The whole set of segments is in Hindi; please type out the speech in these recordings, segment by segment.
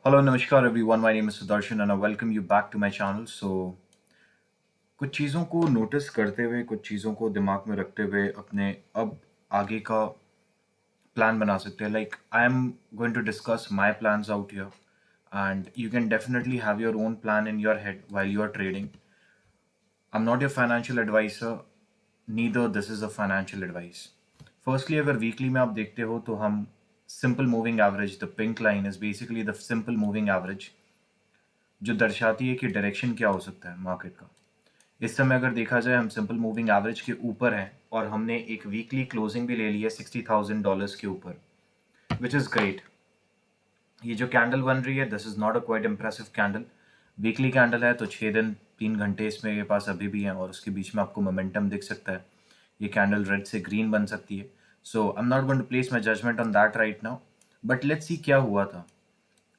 Hello, Namaskar everyone. My name is Sudarshan and I welcome you back to my channel. कुछ चीज़ों को नोटिस करते हुए, कुछ चीज़ों को दिमाग में रखते हुए अपने अब आगे का प्लान बना सकते हैं. Like I am going to discuss my plans out here, and you can definitely have your own plan in your head while you are trading. I'm not your financial advisor, neither this is a financial advice. Firstly, अगर वीकली में आप देखते हो तो हम simple moving average, the pink line is basically the simple moving average जो दर्शाती है कि डायरेक्शन क्या हो सकता है मार्केट का. इस समय अगर देखा जाए हम सिंपल मूविंग एवरेज के ऊपर हैं और हमने एक वीकली क्लोजिंग भी ले ली है $60,000 के ऊपर, विच इज़ ग्रेट. ये जो कैंडल बन रही है this is not a quite impressive candle. Weekly candle है तो 6 दिन 3 घंटे इसमें के पास अभी भी हैं और उसके बीच में आपको मोमेंटम दिख सकता है. ये कैंडल रेड से ग्रीन बन सकती है. So I am not going to place my judgement on that right now, but let's see क्या हुआ था.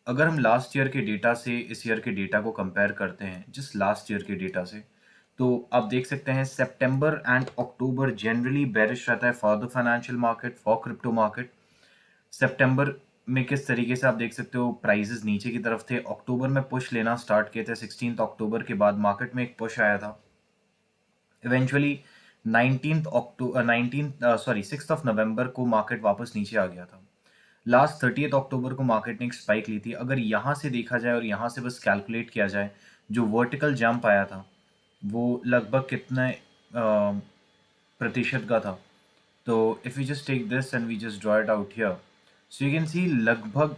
अगर हम लास्ट ईयर के डेटा से इस ईयर के डेटा को कंपेयर करते हैं, जिस लास्ट ईयर के डेटा से, तो आप देख सकते हैं सितंबर एंड अक्टूबर जनरली बेरिश रहता है for the financial market, for crypto market. सितंबर में किस तरीके से आप देख सकते हो प्राइजेस नीचे की तरफ थे. अक्टूबर में पुश लेना स्टार्ट किए थे. 16 अक्टूबर के बाद मार्केट में एक पुश आया था. इवेंचुअली 6 नवंबर को मार्केट वापस नीचे आ गया था. लास्ट 30 अक्टूबर को मार्केट ने एक स्पाइक ली थी. अगर यहाँ से देखा जाए और यहाँ से बस कैलकुलेट किया जाए, जो वर्टिकल जंप आया था वो लगभग कितने प्रतिशत का था. तो if you just take this and we just draw it out here, so you can see लगभग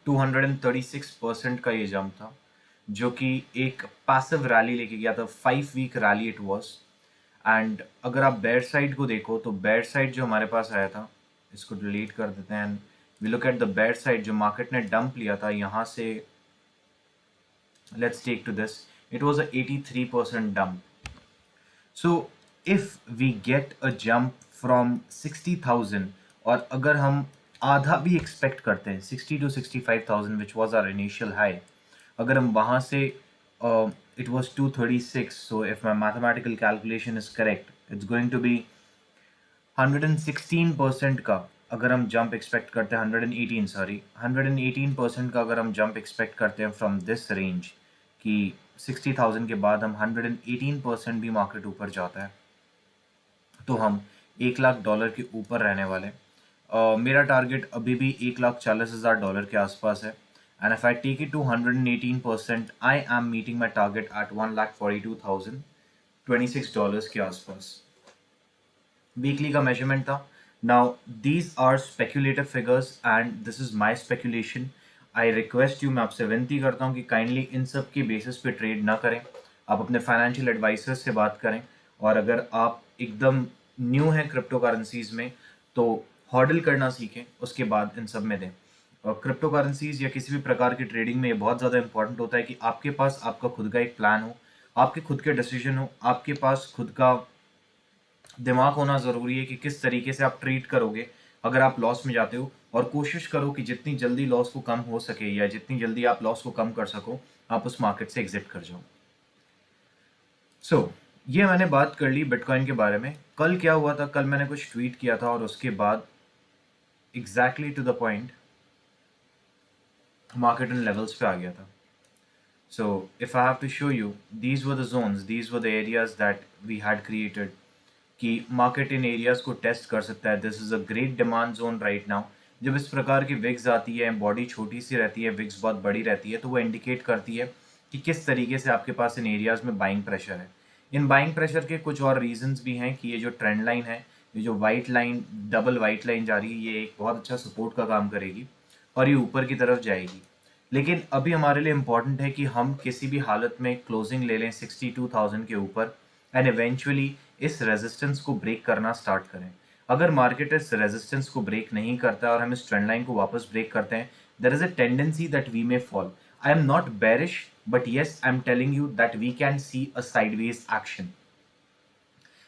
236% का ये जंप था, जो कि एक पैसिव रैली लेके गया था. 5 week rally it was. And अगर आप बेयर साइड को देखो तो बेयर साइड जो हमारे पास आया था, इसको डिलीट कर देते हैं and we look at the bear side जो मार्केट ने डंप लिया था यहाँ से. Let's take to this, it was a 83% dump. So if we get a jump from 60,000, और अगर हम आधा भी एक्सपेक्ट करते हैं 60 to 65,000 which was our initial high, अगर हम वहाँ से it was 236. So if my mathematical calculation is correct it's going to be 116% का अगर हम जंप एक्सपेक्ट करते हैं. 118% का अगर हम जंप एक्सपेक्ट करते हैं फ्रॉम दिस रेंज कि 60,000 के बाद हम 118% भी मार्केट ऊपर जाता है तो हम $1,00,000 के ऊपर रहने वाले. मेरा टारगेट अभी भी $1,40,000 के आसपास है. And if I take it to 118% I am meeting my target at $1,42,026 के आसपास. वीकली का मेजरमेंट था. Now these are speculative figures and this is my speculation. I request you, मैं आपसे विनती करता हूँ कि काइंडली इन सब के बेसिस पे ट्रेड ना करें. आप अपने फाइनेंशियल एडवाइजर से बात करें. और अगर आप एकदम न्यू हैं क्रिप्टो करेंसीज में तो हॉडल करना सीखें, उसके बाद इन सब में दें. और क्रिप्टो करेंसीज या किसी भी प्रकार की ट्रेडिंग में ये बहुत ज़्यादा इंपॉर्टेंट होता है कि आपके पास आपका खुद का एक प्लान हो, आपके खुद के डिसीजन हो, आपके पास खुद का दिमाग होना ज़रूरी है कि किस तरीके से आप ट्रीट करोगे अगर आप लॉस में जाते हो. और कोशिश करो कि जितनी जल्दी लॉस को कम हो सके या जितनी जल्दी आप लॉस को कम कर सको, आप उस मार्केट से एग्जिट कर जाओ. ये मैंने बात कर ली बिटकॉइन के बारे में. कल क्या हुआ था, कल मैंने कुछ ट्वीट किया था और उसके बाद exactly to the point market in levels पे आ गया था. So if I have to show you, these were the zones, these were the areas that we had created कि मार्केट इन एरियाज को टेस्ट कर सकता है. This is a great demand zone right now. जब इस प्रकार की विग्स आती है, बॉडी छोटी सी रहती है, विग्स बहुत बड़ी रहती है, तो वो इंडिकेट करती है कि किस तरीके से आपके पास इन एरियाज में बाइंग प्रेशर है. इन बाइंग प्रेशर के कुछ और रीजंस भी हैं कि ये जो ट्रेंड लाइन है, ये जो white line, double white line जा रही है, ये एक बहुत अच्छा सपोर्ट का काम करेगी और ये ऊपर की तरफ जाएगी. लेकिन अभी हमारे लिए इम्पॉर्टेंट है कि हम किसी भी हालत में क्लोजिंग ले लें 62,000 के ऊपर एंड इवेंचुअली इस रेजिस्टेंस को ब्रेक करना स्टार्ट करें. अगर मार्केट इस रेजिस्टेंस को ब्रेक नहीं करता और हम इस ट्रेंड लाइन को वापस ब्रेक करते हैं, there is a tendency that we may fall. I am not bearish, but yes I am telling you that we can see a sideways action.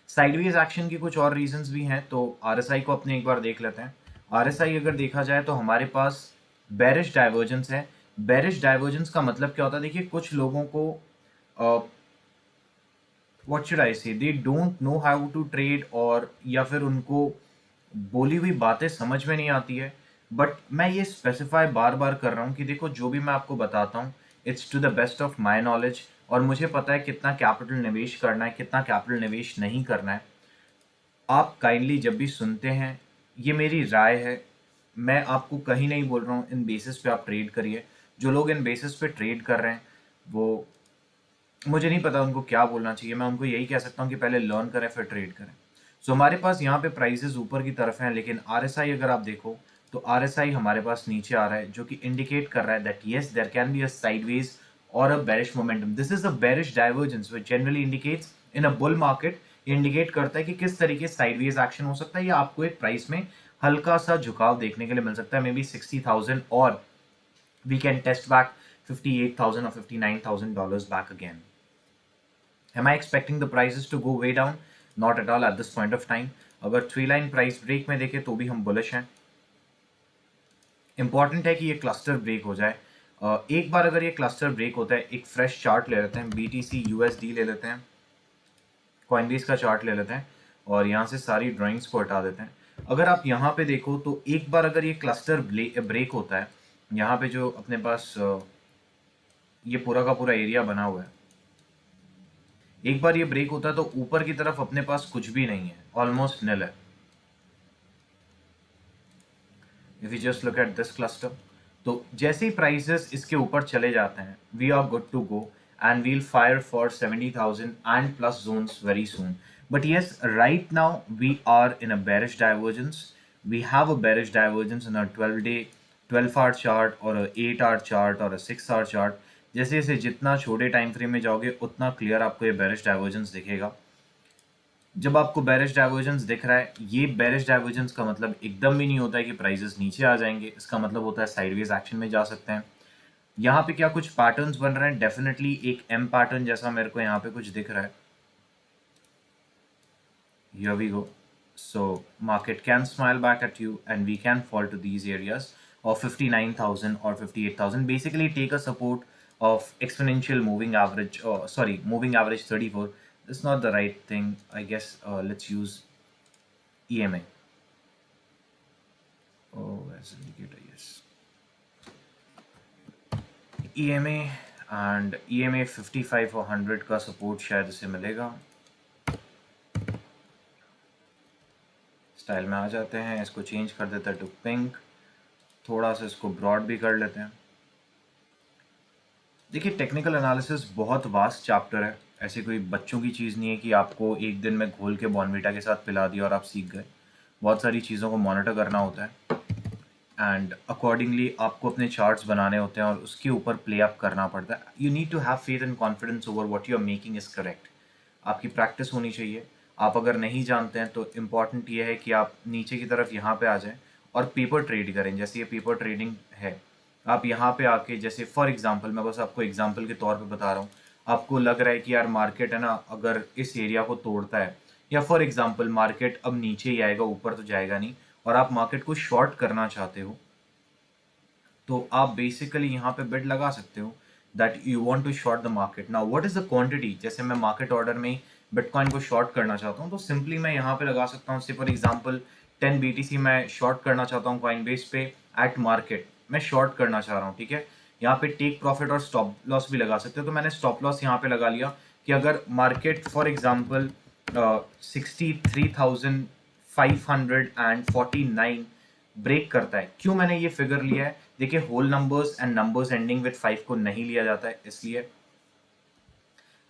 Sideways action के कुछ और रीजंस भी हैं. तो आरएसआई को अपने एक बार देख लेते हैं. आरएसआई अगर देखा जाए तो हमारे पास बेरिश डाइवर्जेंस है. बेरिश डाइवर्जेंस का मतलब क्या होता है, देखिए कुछ लोगों को what should I say, they don't know how to trade, और या फिर उनको बोली हुई बातें समझ में नहीं आती है. बट मैं ये स्पेसिफाई बार बार कर रहा हूँ कि देखो जो भी मैं आपको बताता हूँ it's to the best of my knowledge, और मुझे पता है कितना कैपिटल निवेश करना है, कितना कैपिटल निवेश नहीं करना है। आप काइंडली जब भी सुनते हैं, ये मेरी राय है, मैं आपको कहीं नहीं बोल रहा हूँ इन बेसिस पे आप ट्रेड करिए। जो लोग इन बेसिस पे ट्रेड कर रहे हैं वो, मुझे नहीं पता उनको क्या बोलना चाहिए। मैं उनको यही कह सकता हूँ कि पहले लर्न करें फिर ट्रेड करें। सो हमारे पास यहाँ पे प्राइसेस ऊपर की तरफ हैं, लेकिन आरएसआई अगर आप देखो तो आरएसआई हमारे पास नीचे आ रहा है, जो कि इंडिकेट कर रहा है that yes there can be a sideways और a bearish momentum. This is a bearish divergence which generally indicates in a bull market. Indicate करता है कि किस तरीके से साइडवेज एक्शन हो सकता है, या आपको एक प्राइस में हल्का सा झुकाव देखने के लिए मिल सकता है, मे बी 60,000, और we can test back 58,000 or $59,000 back again. Am I expecting the prices to go way down? Not at all at this point of time. अगर थ्री लाइन प्राइस ब्रेक में देखें तो भी हम बुलिश हैं। इंपॉर्टेंट है कि ये क्लस्टर ब्रेक हो जाए। एक बार अगर ये क्लस्टर ब्रेक होता है, एक फ्रेश चार्ट ले लेते हैं, BTC USD ले लेते हैं, कॉइनबेस का चार्ट ले लेते हैं, और यहाँ से सारी ड्राइंग्स को हटा देते हैं। अगर आप यहाँ पे देखो तो एक बार अगर ये क्लस्टर ब्रेक होता है, यहाँ पे जो अपने पास ये पूरा का पूरा एरिया बना हुआ है, एक बार ये ब्रेक होता है तो ऊपर की तरफ अपने पास कुछ भी नहीं है, ऑलमोस्ट निल है। If you just look at this cluster, तो जैसे ही प्राइसेस इसके ऊपर चले जाते हैं, we are good to go and we'll fire for 70,000 and plus zones very soon. But yes, right now we are in a bearish divergence. We have a bearish divergence in our 12-hour chart or a 8-hour chart or a 6-hour chart. जैसे जैसे जितना छोटे टाइम फ्रेम में जाओगे उतना क्लियर आपको ये बेरिश डाइवर्जेंस दिखेगा। जब आपको बेरिश डाइवर्जेंस दिख रहा है, ये बेरिश डाइवर्जेंस का मतलब एकदम भी नहीं होता है कि प्राइसेस नीचे आ जाएंगे। इसका मतलब होता है साइडवेज एक्शन में जा सकते हैं। यहाँ पे क्या कुछ पैटर्न्स बन रहे हैं? डेफिनेटली एक एम पैटर्न जैसा मेरे को यहाँ पे कुछ दिख रहा है। Here we go. So market can smile back at you and we can fall to these areas of 59,000 or 58,000. Basically take a support of exponential moving average, sorry, moving average 34. It's not the right thing. I guess let's use EMA. Oh, as indicator, yes. EMA and EMA 55 or 100 का सपोर्ट शायद इसे मिलेगा। स्टाइल में आ जाते हैं, इसको चेंज कर देते हैं टू पिंक, थोड़ा सा इसको ब्रॉड भी कर लेते हैं। देखिए टेक्निकल एनालिसिस बहुत वास्ट चैप्टर है, ऐसी कोई बच्चों की चीज़ नहीं है कि आपको एक दिन में घोल के बॉर्नवीटा के साथ पिला दिया और आप सीख गए। बहुत सारी चीज़ों को मॉनिटर करना होता है एंड अकॉर्डिंगली आपको अपने चार्ट्स बनाने होते हैं और उसके ऊपर प्ले अप करना पड़ता है। You need to have faith and confidence over what you are making is correct. आपकी प्रैक्टिस होनी चाहिए। आप अगर नहीं जानते हैं तो इम्पॉर्टेंट ये है कि आप नीचे की तरफ यहाँ पे आ जाएं और पेपर ट्रेड करें। जैसे ये पेपर ट्रेडिंग है, आप यहाँ पे आके, जैसे फॉर एग्जांपल, मैं बस आपको एग्जांपल के तौर पे बता रहा हूँ, आपको लग रहा है कि यार मार्केट है ना, अगर इस एरिया को तोड़ता है, या फॉर एग्जांपल मार्केट अब नीचे ही आएगा, ऊपर तो जाएगा नहीं, और आप मार्केट को शॉर्ट करना चाहते हो, तो आप बेसिकली यहाँ पे बिड लगा सकते हो that you want to short the market. Now what is the quantity? जैसे मैं मार्केट ऑर्डर में बिटकॉइन को शॉर्ट करना चाहता हूँ तो सिंपली मैं यहाँ पे लगा सकता हूँ, से फॉर एग्जांपल 10 BTC मैं शॉर्ट करना चाहता हूँ कॉइन बेस पे एट मार्केट, मैं शॉर्ट करना चाह रहा हूँ, ठीक है। यहाँ पे टेक प्रॉफिट और स्टॉप लॉस भी लगा सकते हो, तो मैंने स्टॉप लॉस यहाँ पे लगा लिया कि अगर मार्केट फॉर एग्जाम्पल 63,549 ब्रेक करता है। क्यों मैंने ये फिगर लिया है? देखिए whole numbers and numbers ending with 5 को नहीं लिया जाता है, इसलिए।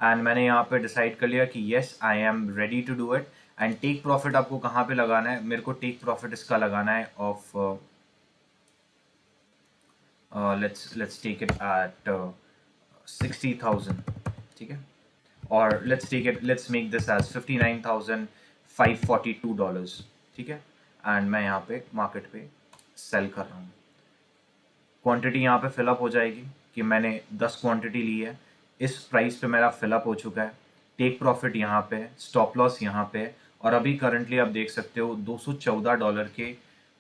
एंड मैंने यहाँ पे डिसाइड कर लिया कि yes I am ready to do it. And take profit आपको कहाँ पे लगाना है? मेरे को टेक प्रॉफिट इसका लगाना है of let's take it at 60,000, ठीक है, और let's make this as $59,542, ठीक है। एंड मैं यहाँ पे मार्केट पे सेल कर रहा हूँ। क्वांटिटी यहाँ पे फिलअप हो जाएगी कि मैंने 10 क्वांटिटी ली है, इस प्राइस पे मेरा फिलअप हो चुका है। टेक प्रॉफिट यहाँ पे है, स्टॉप लॉस यहाँ पे है, और अभी करंटली आप देख सकते हो $214 के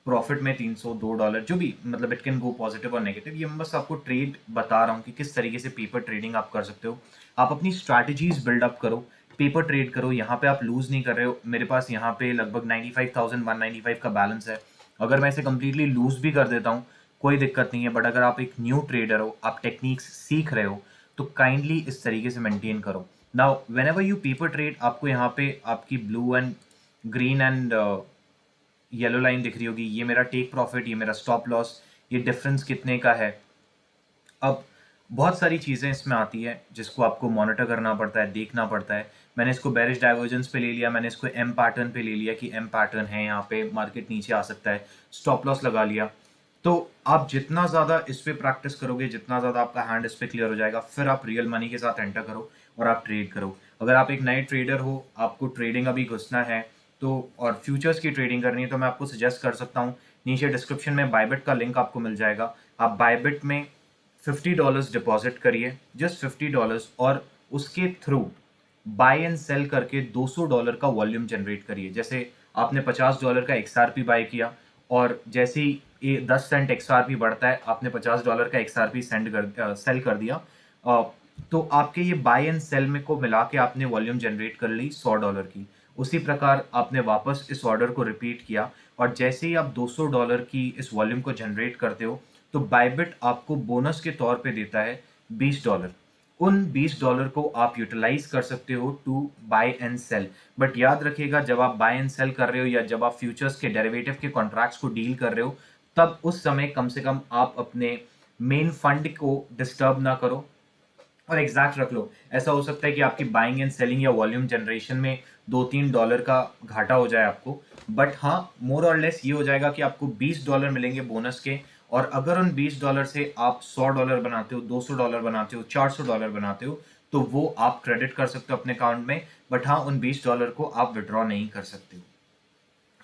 प्रॉफिट में $302, जो भी, मतलब इट कैन गो पॉजिटिव और नेगेटिव। ये मैं बस आपको ट्रेड बता रहा हूँ कि किस तरीके से पेपर ट्रेडिंग आप कर सकते हो। आप अपनी स्ट्रैटेजीज बिल्डअप करो, पेपर ट्रेड करो, यहाँ पे आप लूज नहीं कर रहे हो। मेरे पास यहाँ पे लगभग 95,195 का बैलेंस है। अगर मैं इसे कम्प्लीटली लूज भी कर देता हूँ कोई दिक्कत नहीं है, बट अगर आप एक न्यू ट्रेडर हो, आप टेक्निक्स सीख रहे हो, तो काइंडली इस तरीके से मेंटेन करो। Now whenever you paper trade, आपको यहाँ पे आपकी blue and green and yellow line दिख रही होगी, ये मेरा टेक प्रॉफिट, ये मेरा स्टॉप लॉस, ये डिफरेंस कितने का है। अब बहुत सारी चीज़ें इसमें आती है जिसको आपको मॉनिटर करना पड़ता है, देखना पड़ता है। मैंने इसको बेरिश डाइवर्जेंस पे ले लिया, मैंने इसको एम पैटर्न पे ले लिया कि एम पैटर्न है यहाँ पे, मार्केट नीचे आ सकता है, स्टॉप लॉस लगा लिया। तो आप जितना ज़्यादा इस पे प्रैक्टिस करोगे, जितना ज़्यादा आपका हैंड इस पे क्लियर हो जाएगा, फिर आप रियल मनी के साथ एंटर करो और आप ट्रेड करो। अगर आप एक नए ट्रेडर हो, आपको ट्रेडिंग अभी घुसना है तो, और फ्यूचर्स की ट्रेडिंग करनी है, तो मैं आपको सजेस्ट कर सकता हूँ, नीचे डिस्क्रिप्शन में बायबिट का लिंक आपको मिल जाएगा। आप बायबिट में $50 डिपॉजिट करिए, जस्ट $50, और उसके थ्रू बाय एंड सेल करके $200 का वॉल्यूम जनरेट करिए। जैसे आपने $50 का XRP बाय किया, और जैसे ही ये 10 सेंट XRP बढ़ता है, आपने $50 का XRP सेल कर दिया, अ, तो आपके ये बाय एंड सेल में को मिला के आपने वॉल्यूम जनरेट कर ली $100 की। उसी प्रकार आपने वापस इस ऑर्डर को रिपीट किया, और जैसे ही आप $200 की इस वॉल्यूम को जनरेट करते हो, तो बायबिट आपको बोनस के तौर पे देता है $20। उन $20 को आप यूटिलाइज कर सकते हो to buy and sell. But याद रखिएगा, जब आप बाय एंड सेल कर रहे हो या जब आप फ्यूचर्स के डेरिवेटिव के कॉन्ट्रैक्ट्स को डील कर रहे हो, तब उस समय कम से कम आप अपने मेन फंड को डिस्टर्ब ना करो और एग्जैक्ट रख लो। ऐसा हो सकता है कि आपकी बाइंग एंड सेलिंग या वॉल्यूम जनरेशन में $2-3 का घाटा हो जाए आपको, बट हाँ, मोर और लेस ये हो जाएगा कि आपको $20 मिलेंगे बोनस के। और अगर उन $20 से आप $100 बनाते हो, $200 बनाते हो, $400 बनाते हो, तो वो आप क्रेडिट कर सकते हो अपने अकाउंट में। बट हाँ, उन $20 को आप विड्रॉ नहीं कर सकते हो।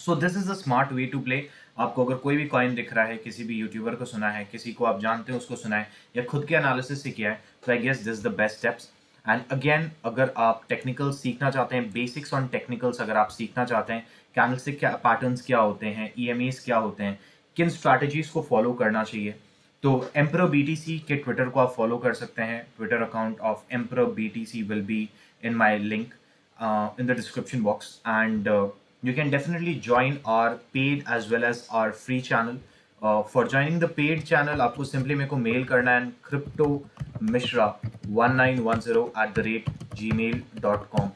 So this is a smart way to play. आपको अगर कोई भी कॉइन दिख रहा है, किसी भी यूट्यूबर को सुना है, किसी को आप जानते हो उसको सुना है, या खुद के एनालिसिस से किया है, तो I guess this the best steps. And again, अगर आप टेक्निकल सीखना चाहते हैं, बेसिक्स ऑन टेक्निकल्स अगर आप सीखना चाहते हैं, कैंडलस्टिक क्या पैटर्न्स क्या होते हैं, ईएमएस क्या होते हैं, किन स्ट्रैटेजीज को फॉलो करना चाहिए, तो एम्परर बीटीसी के ट्विटर को आप फॉलो कर सकते हैं। Twitter account of emperor BTC will be in my link in the description box, and you can definitely join our paid as well as our free channel. For joining the paid channel, आपको simply मेरे को मेल करना है cryptomishra1910@gmail.com,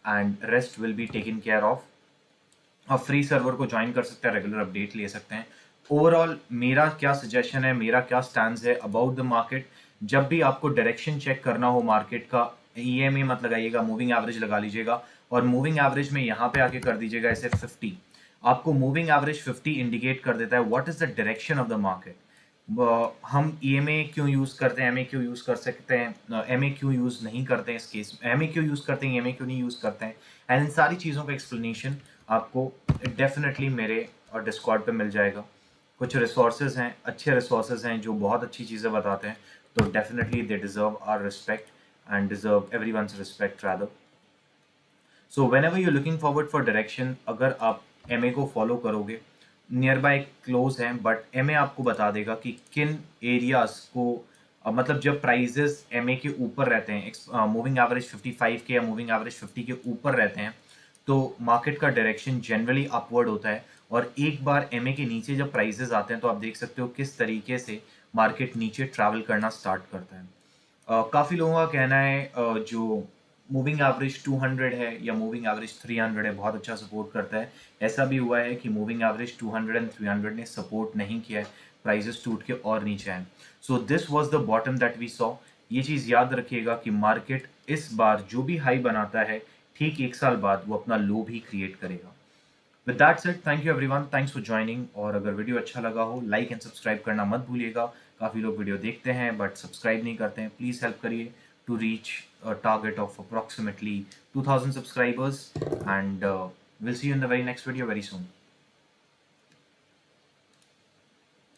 and rest will be taken care of. आप फ्री सर्वर को ज्वाइन कर सकते हैं, रेगुलर अपडेट ले सकते हैं। ओवरऑल मेरा क्या सजेशन है, मेरा क्या स्टैंड है अबाउट द मार्केट, जब भी आपको डायरेक्शन चेक करना हो मार्केट का, ईएमए मत लगाइएगा, मूविंग एवरेज लगा लीजिएगा, और मूविंग एवरेज में यहाँ पे आके कर दीजिएगा ऐसे 50। आपको मूविंग एवरेज 50 इंडिकेट कर देता है what is the direction of the market. हम ईएमए क्यों यूज करते हैं, एमए क्यों यूज कर सकते हैं, एमए क्यों यूज नहीं करते हैं, इस केस में एमए क्यों यूज करते हैं, एमए क्यों नहीं यूज करते हैं, एंड इन सारी चीज़ों का एक्सप्लेनेशन आपको डेफिनेटली मेरे और डिस्कॉर्ड पे मिल जाएगा। कुछ रिसोर्सेज हैं, अच्छे रिसोर्सेज हैं जो बहुत अच्छी चीज़ें बताते हैं, तो definitely they deserve our respect and deserve everyone's respect rather. So whenever you looking forward for direction, अगर आप एमए को फॉलो करोगे, नियर बाय क्लोज हैं, बट एमए आपको बता देगा कि किन एरियाज को मतलब जब प्राइजेस एमए के ऊपर रहते हैं, मूविंग एवरेज 55 के या मूविंग एवरेज 50 के ऊपर रहते हैं, तो मार्केट का डायरेक्शन जनरली अपवर्ड होता है। और एक बार एमए के नीचे जब प्राइजेस आते हैं, तो आप देख सकते हो किस तरीके से मार्केट नीचे ट्रैवल करना स्टार्ट करता है। काफ़ी लोगों का कहना है जो मूविंग एवरेज 200 है या मूविंग एवरेज 300 है, बहुत अच्छा सपोर्ट करता है। ऐसा भी हुआ है कि मूविंग एवरेज 200 एंड 300 ने सपोर्ट नहीं किया है, प्राइजेस टूट के और नीचे आए। So this was the bottom that we saw. ये चीज़ याद रखिएगा कि मार्केट इस बार जो भी हाई बनाता है, ठीक 1 साल बाद वो अपना लो भी क्रिएट करेगा। With that said, thank you everyone, thanks for joining. और अगर वीडियो अच्छा लगा हो, लाइक एंड सब्सक्राइब करना मत भूलिएगा। काफ़ी लोग वीडियो देखते हैं बट सब्सक्राइब नहीं करते हैं, प्लीज़ हेल्प करिए to reach a target of approximately 2000 subscribers, and we'll see you in the very next video very soon.